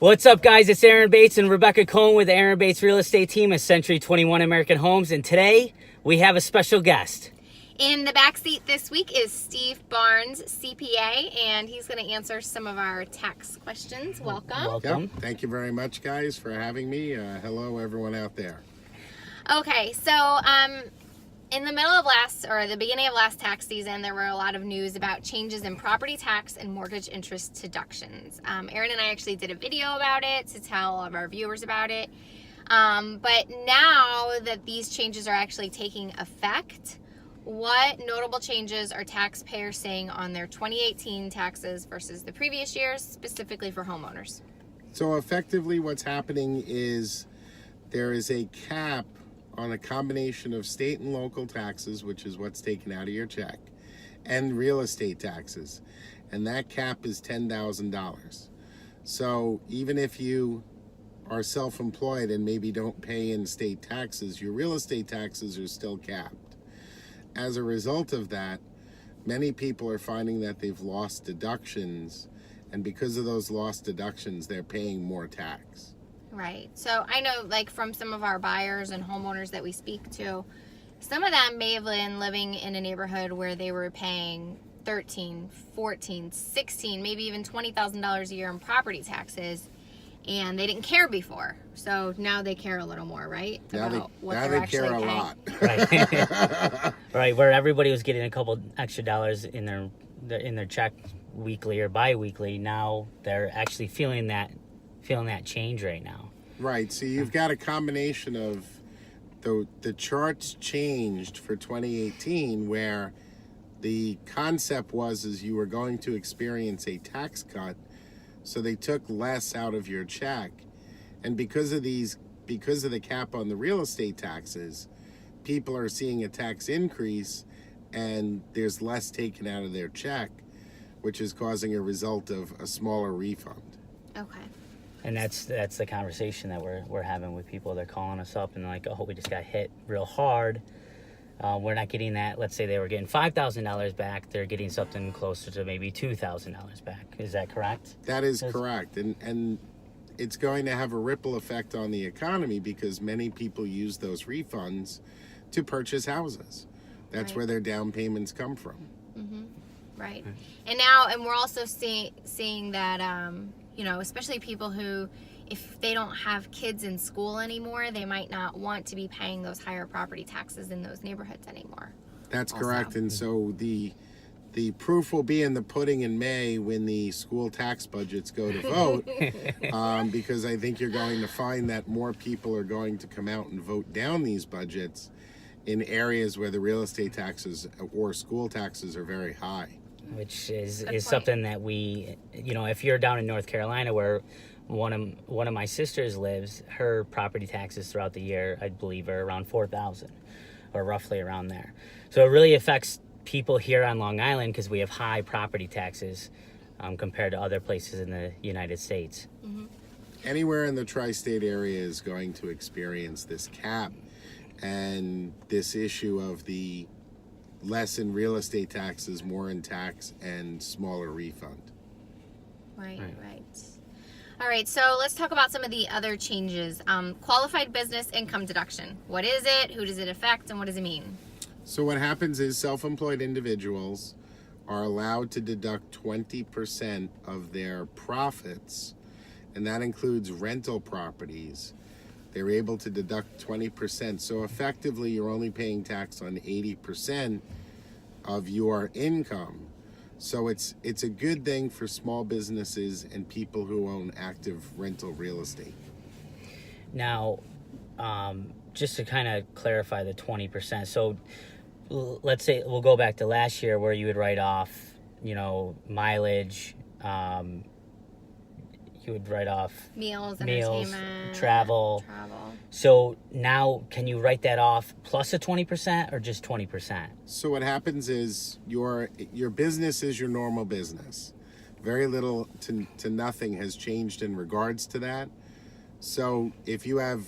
What's up, guys? It's Aaron Bates and Rebecca Cohn with the Aaron Bates Real Estate Team at Century 21 American Homes. And today we have a special guest. In the back seat this week is Steve Barnes, CPA, and he's going to answer some of our tax questions. Welcome. Yep. Thank you very much, guys, for having me. Hello, everyone out there. Okay, so in the the beginning of last tax season, there were a lot of news about changes in property tax and mortgage interest deductions. Aaron and I actually did a video about it to tell all of our viewers about it. But now that these changes are actually taking effect, what notable changes are taxpayers seeing on their 2018 taxes versus the previous years, specifically for homeowners? So effectively what's happening is there is a cap on a combination of state and local taxes, which is what's taken out of your check, and real estate taxes. And that cap is $10,000. So even if you are self-employed and maybe don't pay in state taxes, your real estate taxes are still capped. As a result of that, many people are finding that they've lost deductions, and because of those lost deductions, they're paying more tax. Right. So I know, like, from some of our buyers and homeowners that we speak to, some of them may have been living in a neighborhood where they were paying $13,000, $14,000, $16,000, maybe even $20,000 a year in property taxes, and they didn't care before. So now they care a little more, right? Now About they care a lot. Right. Right, where everybody was getting a couple extra dollars in their check weekly or bi-weekly, now they're actually feeling that change right now. Right. So you've got a combination of the charts changed for 2018, where the concept is you were going to experience a tax cut, so they took less out of your check. And because of the cap on the real estate taxes, people are seeing a tax increase and there's less taken out of their check, which is causing a result of a smaller refund. Okay. And that's the conversation that we're having with people. They're calling us up and like, oh, we just got hit real hard. We're not getting that. Let's say they were getting $5,000 back. They're getting something closer to maybe $2,000 back. Is that correct? That is correct. And it's going to have a ripple effect on the economy because many people use those refunds to purchase houses. That's Right. where their down payments come from. Mm-hmm. Right. And we're also seeing that, especially people who, if they don't have kids in school anymore, they might not want to be paying those higher property taxes in those neighborhoods anymore. That's also correct. And so the proof will be in the pudding in May when the school tax budgets go to vote, because I think you're going to find that more people are going to come out and vote down these budgets in areas where the real estate taxes or school taxes are very high. Which is something that we, if you're down in North Carolina where one of my sisters lives, her property taxes throughout the year, I believe, are around $4,000 or roughly around there. So it really affects people here on Long Island because we have high property taxes compared to other places in the United States. Mm-hmm. Anywhere in the tri-state area is going to experience this cap and this issue of the less in real estate taxes, more in tax, and smaller refund. Right. All right, so let's talk about some of the other changes. Qualified Business Income Deduction. What is it? Who does it affect? And what does it mean? So what happens is self-employed individuals are allowed to deduct 20% of their profits, and that includes rental properties. They're able to deduct 20%. So effectively, you're only paying tax on 80% of your income. So it's a good thing for small businesses and people who own active rental real estate. Now, just to kind of clarify the 20%. So let's say we'll go back to last year where you would write off, mileage, you would write off meals, entertainment, travel. So now, can you write that off plus a 20% or just 20%? So what happens is your business is your normal business. Very little to nothing has changed in regards to that. So if you have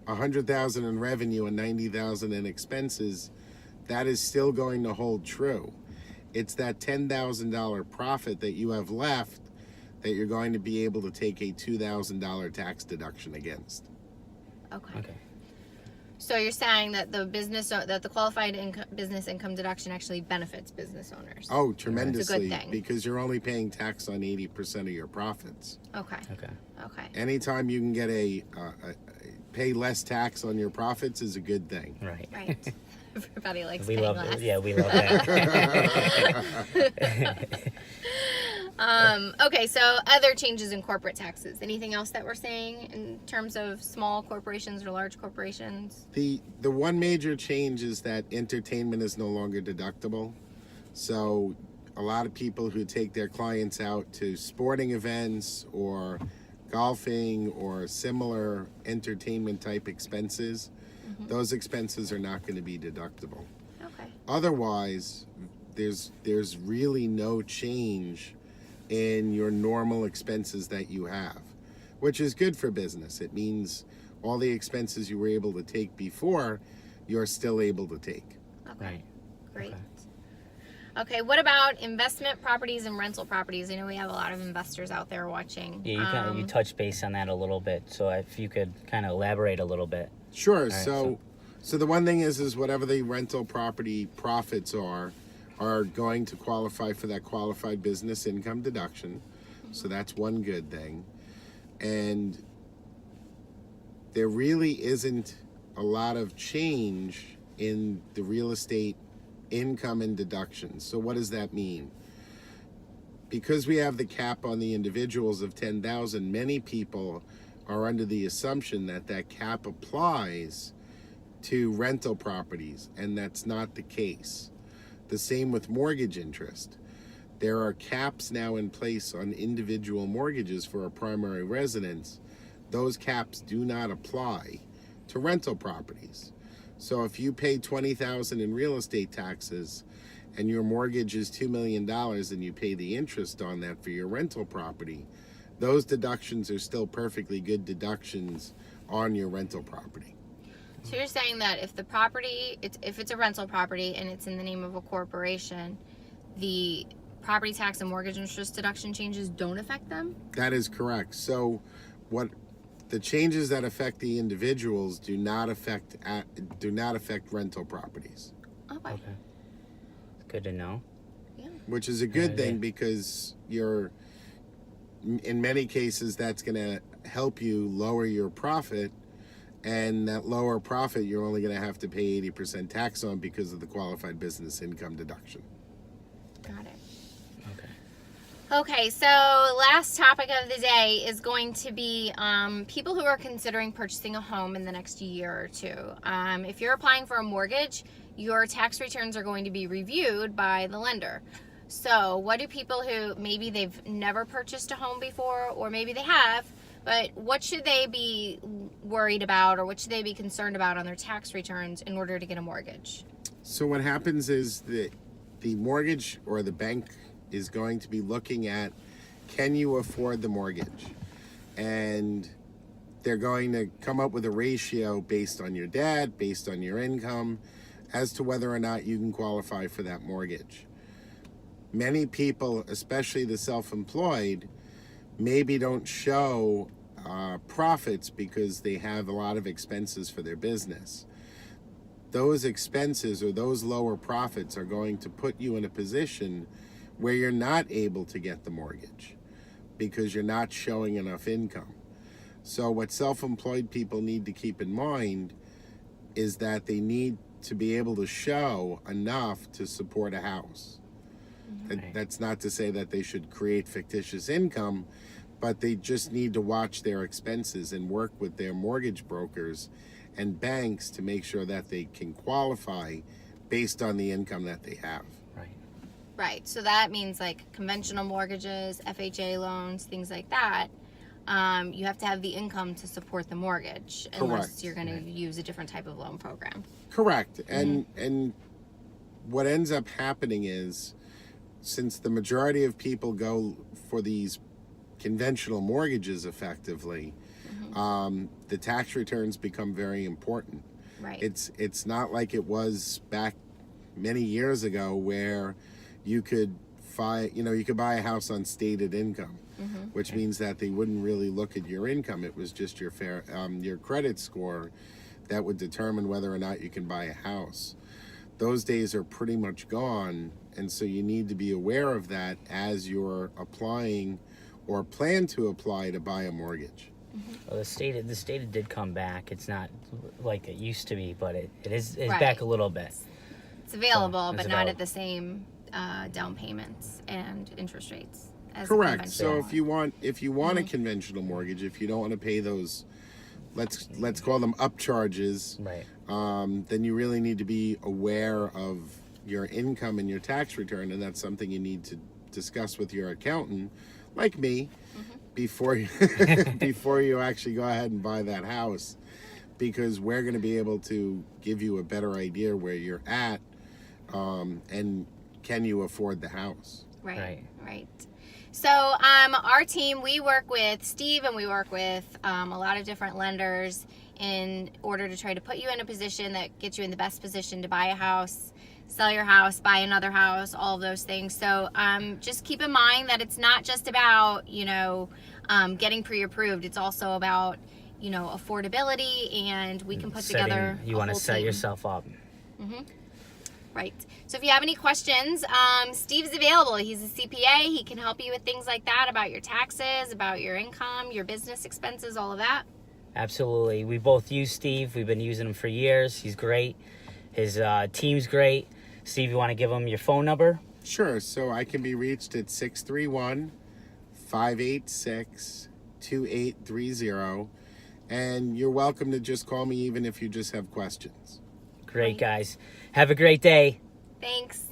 $100,000 in revenue and $90,000 in expenses, that is still going to hold true. It's that $10,000 profit that you have left that you're going to be able to take a $2,000 tax deduction against. Okay. Okay. So you're saying that the qualified business income deduction actually benefits business owners? Oh, tremendously, thing. because you're only paying tax on 80% of your profits. Okay. Okay. Okay. Anytime you can get pay less tax on your profits is a good thing. Right. Right. Everybody likes We paying love less. Yeah, we love that. Okay, so other changes in corporate taxes. Anything else that we're saying in terms of small corporations or large corporations? The one major change is that entertainment is no longer deductible. So a lot of people who take their clients out to sporting events or golfing or similar entertainment type expenses, those expenses are not going to be deductible. Okay. Otherwise, there's really no change in your normal expenses that you have, which is good for business. It means all the expenses you were able to take before, you're still able to take. Okay. Right. Great. Okay. Okay, what about investment properties and rental properties? I know we have a lot of investors out there watching. Yeah, you touched base on that a little bit. So if you could kind of elaborate a little bit. Sure. right, So the one thing is whatever the rental property profits are going to qualify for that qualified business income deduction. So that's one good thing. And there really isn't a lot of change in the real estate income and deductions. So what does that mean? Because we have the cap on the individuals of 10,000, many people are under the assumption that that cap applies to rental properties, and that's not the case. The same with mortgage interest. There are caps now in place on individual mortgages for a primary residence. Those caps do not apply to rental properties. So if you pay $20,000 in real estate taxes and your mortgage is $2 million and you pay the interest on that for your rental property, those deductions are still perfectly good deductions on your rental property. So you're saying that if the property, if it's a rental property and it's in the name of a corporation, the property tax and mortgage interest deduction changes don't affect them? That is correct. So what the changes that affect the individuals do not affect rental properties, Okay. Okay. Good to know. Yeah. which is a good Yeah. thing because in many cases that's going to help you lower your profit, and that lower profit you're only going to have to pay 80% tax on because of the qualified business income deduction. Got it. Okay. Okay, so last topic of the day is going to be people who are considering purchasing a home in the next year or two. If you're applying for a mortgage, your tax returns are going to be reviewed by the lender. So what do people who maybe they've never purchased a home before, or maybe they have, but what should they be worried about, or what should they be concerned about on their tax returns in order to get a mortgage? So what happens is that the mortgage or the bank is going to be looking at, can you afford the mortgage? And they're going to come up with a ratio based on your debt, based on your income, as to whether or not you can qualify for that mortgage. Many people, especially the self-employed, maybe don't show profits because they have a lot of expenses for their business. Those expenses or those lower profits are going to put you in a position where you're not able to get the mortgage because you're not showing enough income. So what self-employed people need to keep in mind is that they need to be able to show enough to support a house. Right. That's not to say that they should create fictitious income, but they just need to watch their expenses and work with their mortgage brokers and banks to make sure that they can qualify based on the income that they have. Right. Right, so that means like conventional mortgages, FHA loans, things like that. You have to have the income to support the mortgage, unless Correct. you're going to use a different type of loan program. Correct. And what ends up happening is, since the majority of people go for these conventional mortgages effectively, the tax returns become very important. Right. It's not like it was back many years ago where you could buy a house on stated income. which means that they wouldn't really look at your income. It was just your your credit score that would determine whether or not you can buy a house. Those days are pretty much gone, and so you need to be aware of that as you're applying or plan to apply to buy a mortgage. Well, the state did come back. It's not like it used to be, but it is Right. back a little bit. It's available, So, but it's not at available. the same down payments and interest rates as Correct. the So conventional if you want a conventional mortgage, if you don't want to pay those, let's call them upcharges, Right. then you really need to be aware of your income and your tax return, and that's something you need to discuss with your accountant, like me, before you before you actually go ahead and buy that house, because we're going to be able to give you a better idea where you're at, and can you afford the house. Right. So our team, we work with Steve and we work with a lot of different lenders in order to try to put you in a position that gets you in the best position to buy a house, sell your house, buy another house, all of those things. So just keep in mind that it's not just about, getting pre-approved. It's also about, affordability, and we can put together You a want to whole set team. yourself up. Right. So if you have any questions, Steve's available. He's a CPA. He can help you with things like that, about your taxes, about your income, your business expenses, all of that. Absolutely. We both use Steve. We've been using him for years. He's great. His team's great. Steve, you want to give him your phone number? Sure. So I can be reached at 631-586-2830, and you're welcome to just call me even if you just have questions. Great, guys. Have a great day. Thanks.